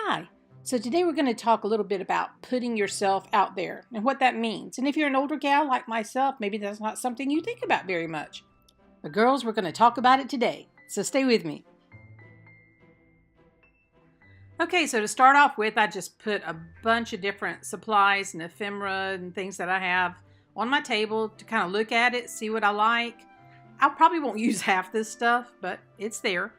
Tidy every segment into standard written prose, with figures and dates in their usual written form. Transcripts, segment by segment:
Hi. So today we're going to talk a little bit about putting yourself out there and what that means. And if you're an older gal like myself, maybe that's not something you think about very much. But girls, we're going to talk about it today. So stay with me. Okay, so to start off with, I just put a bunch of different supplies and ephemera and things that I have on my table to kind of look at it, see what I like. I probably won't use half this stuff, but it's there.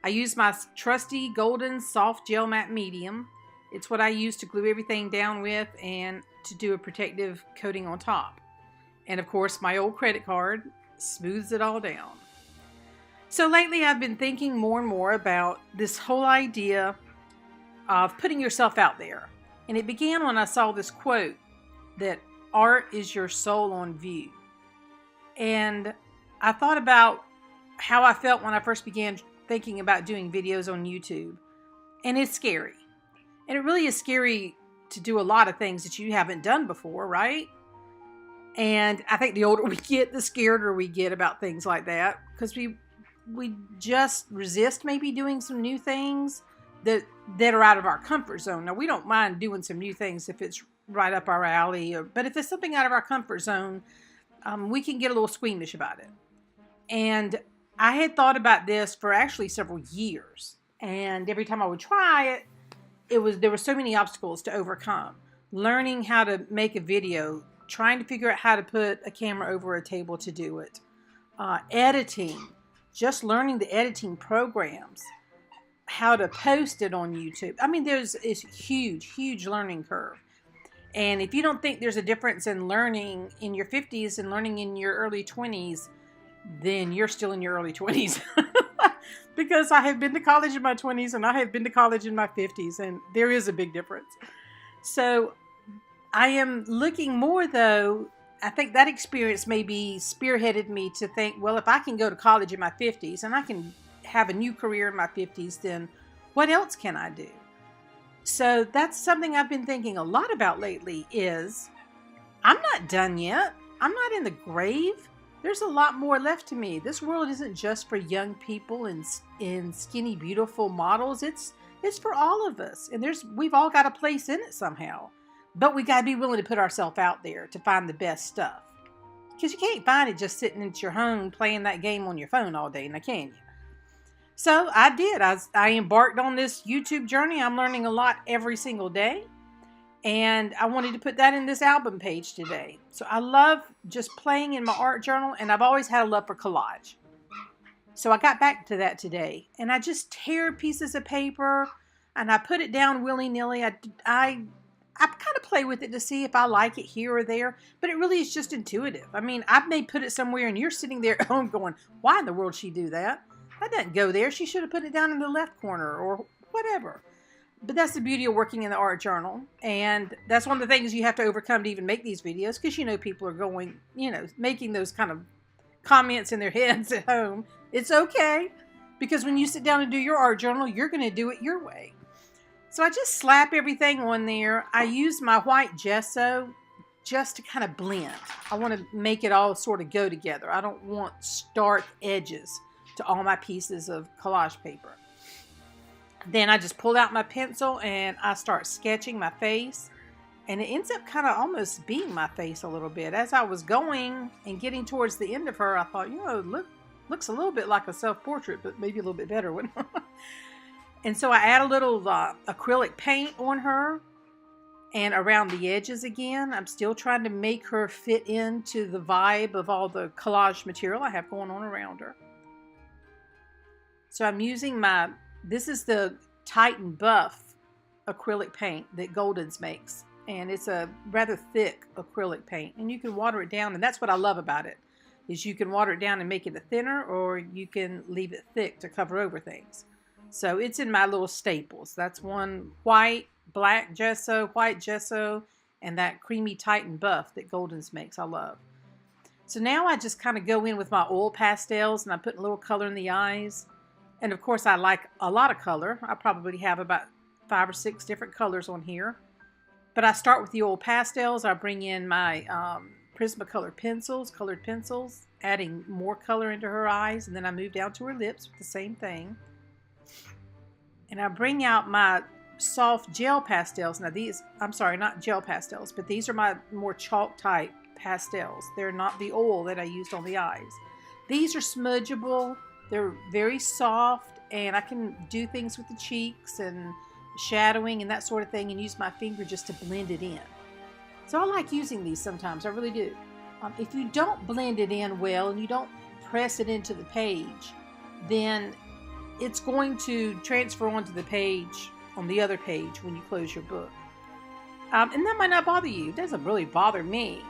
I use my trusty golden soft gel matte medium. It's what I use to glue everything down with and to do a protective coating on top. And of course, my old credit card smooths it all down. So lately I've been thinking more and more about this whole idea of putting yourself out there. And it began when I saw this quote that art is your soul on view. And I thought about how I felt when I first began thinking about doing videos on YouTube. And it's scary. And it really is scary to do a lot of things that you haven't done before, right? And I think the older we get, the scarier we get about things like that. Because we just resist maybe doing some new things that are out of our comfort zone. Now, we don't mind doing some new things if it's right up our alley. But if it's something out of our comfort zone, we can get a little squeamish about it. And I had thought about this for actually several years. And every time I would try it, there were so many obstacles to overcome. Learning how to make a video, trying to figure out how to put a camera over a table to do it. Editing, just learning the editing programs, how to post it on YouTube. I mean, there's a huge learning curve. And if you don't think there's a difference in learning in your 50s and learning in your early 20s, then you're still in your early 20s. Because I have been to college in my 20s and I have been to college in my 50s, and there is a big difference. So I am looking more, though, I think that experience maybe spearheaded me to think, well, if I can go to college in my 50s and I can have a new career in my 50s, then what else can I do? So that's something I've been thinking a lot about lately is I'm not done yet. I'm not in the grave. There's a lot more left to me. This world isn't just for young people and skinny, beautiful models. It's for all of us. And we've all got a place in it somehow. But we got to be willing to put ourselves out there to find the best stuff. Because you can't find it just sitting at your home playing that game on your phone all day, now can you? So I did. I embarked on this YouTube journey. I'm learning a lot every single day. And I wanted to put that in this album page today. So I love just playing in my art journal, and I've always had a love for collage. So I got back to that today, and I just tear pieces of paper, and I put it down willy-nilly. I kind of play with it to see if I like it here or there, but it really is just intuitive. I mean, I may put it somewhere, and you're sitting there at home going, why in the world she do that? That doesn't go there. She should have put it down in the left corner or whatever. But that's the beauty of working in the art journal. And that's one of the things you have to overcome to even make these videos. Because, people are going, making those kind of comments in their heads at home. It's okay. Because when you sit down and do your art journal, you're going to do it your way. So I just slap everything on there. I use my white gesso just to kind of blend. I want to make it all sort of go together. I don't want stark edges to all my pieces of collage paper. Then I just pull out my pencil and I start sketching my face. And it ends up kind of almost being my face a little bit. As I was going and getting towards the end of her, I thought, looks a little bit like a self-portrait, but maybe a little bit better one. And so I add a little acrylic paint on her and around the edges again. I'm still trying to make her fit into the vibe of all the collage material I have going on around her. So I'm using this is the Titan Buff acrylic paint that Golden's makes. And it's a rather thick acrylic paint. And you can water it down. And that's what I love about it, is you can water it down and make it a thinner, or you can leave it thick to cover over things. So it's in my little staples. That's one white, black gesso, white gesso, and that creamy Titan Buff that Golden's makes. I love. So now I just kind of go in with my oil pastels, and I put a little color in the eyes. And of course, I like a lot of color. I probably have about 5 or 6 different colors on here. But I start with the oil pastels. I bring in my Prismacolor pencils, colored pencils, adding more color into her eyes. And then I move down to her lips with the same thing. And I bring out my soft gel pastels. Now these, I'm sorry, not gel pastels, but these are my more chalk type pastels. They're not the oil that I used on the eyes. These are smudgeable. They're very soft, and I can do things with the cheeks and shadowing and that sort of thing and use my finger just to blend it in. So I like using these sometimes. I really do. If you don't blend it in well and you don't press it into the page, then it's going to transfer onto the page on the other page when you close your book. And that might not bother you. It doesn't really bother me.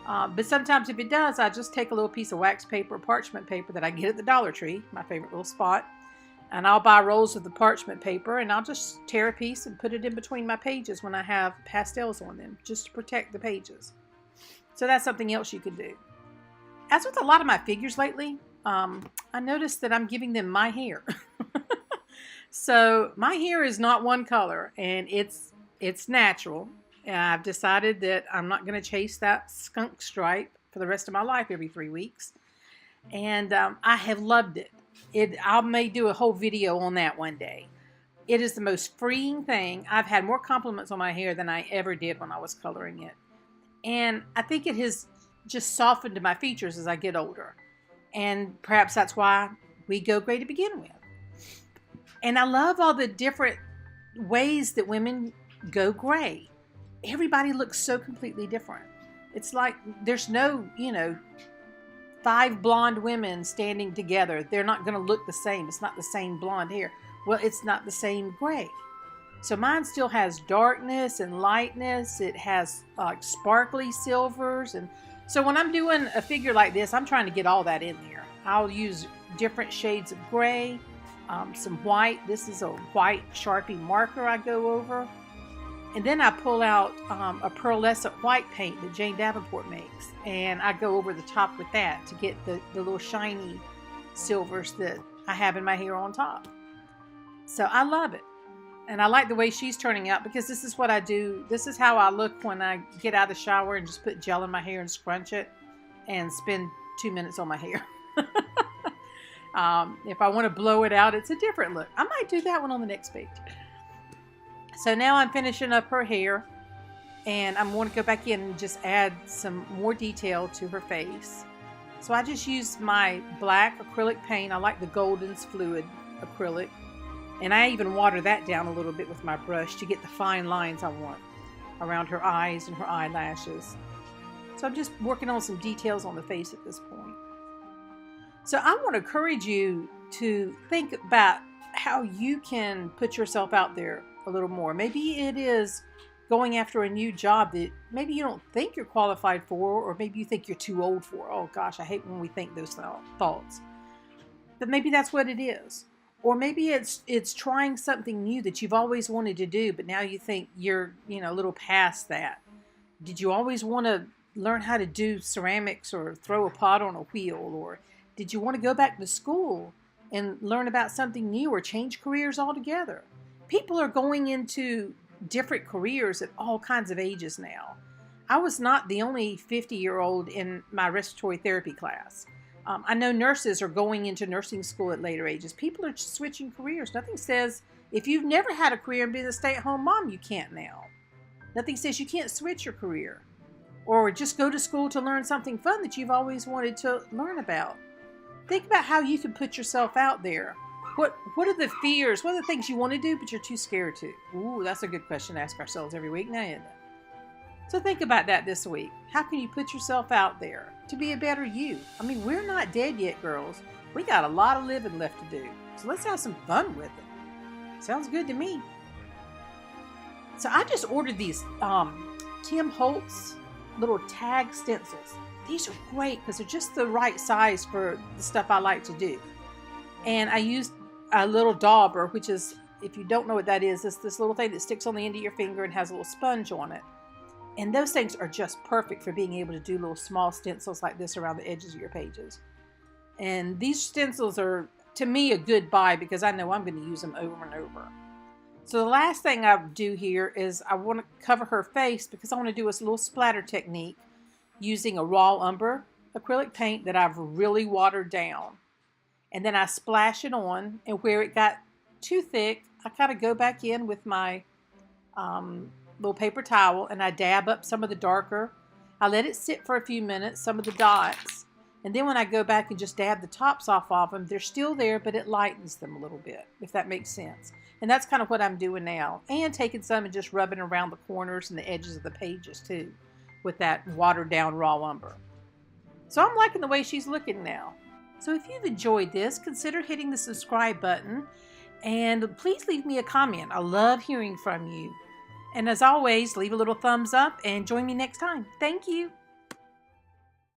But sometimes if it does, I just take a little piece of wax paper or parchment paper that I get at the Dollar Tree, my favorite little spot, and I'll buy rolls of the parchment paper and I'll just tear a piece and put it in between my pages when I have pastels on them, just to protect the pages. So that's something else you could do. As with a lot of my figures lately, I noticed that I'm giving them my hair. So my hair is not one color, and it's natural. And I've decided that I'm not going to chase that skunk stripe for the rest of my life every 3 weeks. And I have loved it. I may do a whole video on that one day. It is the most freeing thing. I've had more compliments on my hair than I ever did when I was coloring it. And I think it has just softened my features as I get older. And perhaps that's why we go gray to begin with. And I love all the different ways that women go gray. Everybody looks so completely different. It's like there's no, 5 blonde women standing together. They're not going to look the same. It's not the same blonde hair. Well, it's not the same gray. So mine still has darkness and lightness. It has like sparkly silvers. And so when I'm doing a figure like this, I'm trying to get all that in there. I'll use different shades of gray, some white. This is a white Sharpie marker I go over. And then I pull out a pearlescent white paint that Jane Davenport makes. And I go over the top with that to get the little shiny silvers that I have in my hair on top. So I love it. And I like the way she's turning out because this is what I do. This is how I look when I get out of the shower and just put gel in my hair and scrunch it and spend 2 minutes on my hair. If I want to blow it out, it's a different look. I might do that one on the next page. So now I'm finishing up her hair, and I'm going to go back in and just add some more detail to her face. So I just use my black acrylic paint. I like the Golden's Fluid acrylic. And I even water that down a little bit with my brush to get the fine lines I want around her eyes and her eyelashes. So I'm just working on some details on the face at this point. So I want to encourage you to think about how you can put yourself out there a little more. Maybe it is going after a new job that maybe you don't think you're qualified for, or maybe you think you're too old for. Oh gosh, I hate when we think those thoughts. But maybe that's what it is. Or maybe it's trying something new that you've always wanted to do, but now you think you're, a little past that. Did you always want to learn how to do ceramics or throw a pot on a wheel? Or did you want to go back to school and learn about something new or change careers altogether? People are going into different careers at all kinds of ages now. I was not the only 50-year-old in my respiratory therapy class. I know nurses are going into nursing school at later ages. People are switching careers. Nothing says if you've never had a career and been a stay-at-home mom, you can't now. Nothing says you can't switch your career or just go to school to learn something fun that you've always wanted to learn about. Think about how you can put yourself out there. What are the fears? What are the things you want to do but you're too scared to? Ooh, that's a good question to ask ourselves every week now, isn't it? So think about that this week. How can you put yourself out there to be a better you? I mean, we're not dead yet, girls. We got a lot of living left to do. So let's have some fun with it. Sounds good to me. So I just ordered these Tim Holtz little tag stencils. These are great because they're just the right size for the stuff I like to do. And I used a little dauber, which is, if you don't know what that is, it's this little thing that sticks on the end of your finger and has a little sponge on it. And those things are just perfect for being able to do little small stencils like this around the edges of your pages. And these stencils are, to me, a good buy because I know I'm going to use them over and over. So the last thing I do here is I want to cover her face because I want to do this little splatter technique using a raw umber acrylic paint that I've really watered down. And then I splash it on, and where it got too thick, I kind of go back in with my little paper towel, and I dab up some of the darker. I let it sit for a few minutes, some of the dots, and then when I go back and just dab the tops off of them, they're still there, but it lightens them a little bit, if that makes sense. And that's kind of what I'm doing now. And taking some and just rubbing around the corners and the edges of the pages too, with that watered down raw umber. So I'm liking the way she's looking now. So if you've enjoyed this, consider hitting the subscribe button, and please leave me a comment. I love hearing from you. And as always, leave a little thumbs up and join me next time. Thank you.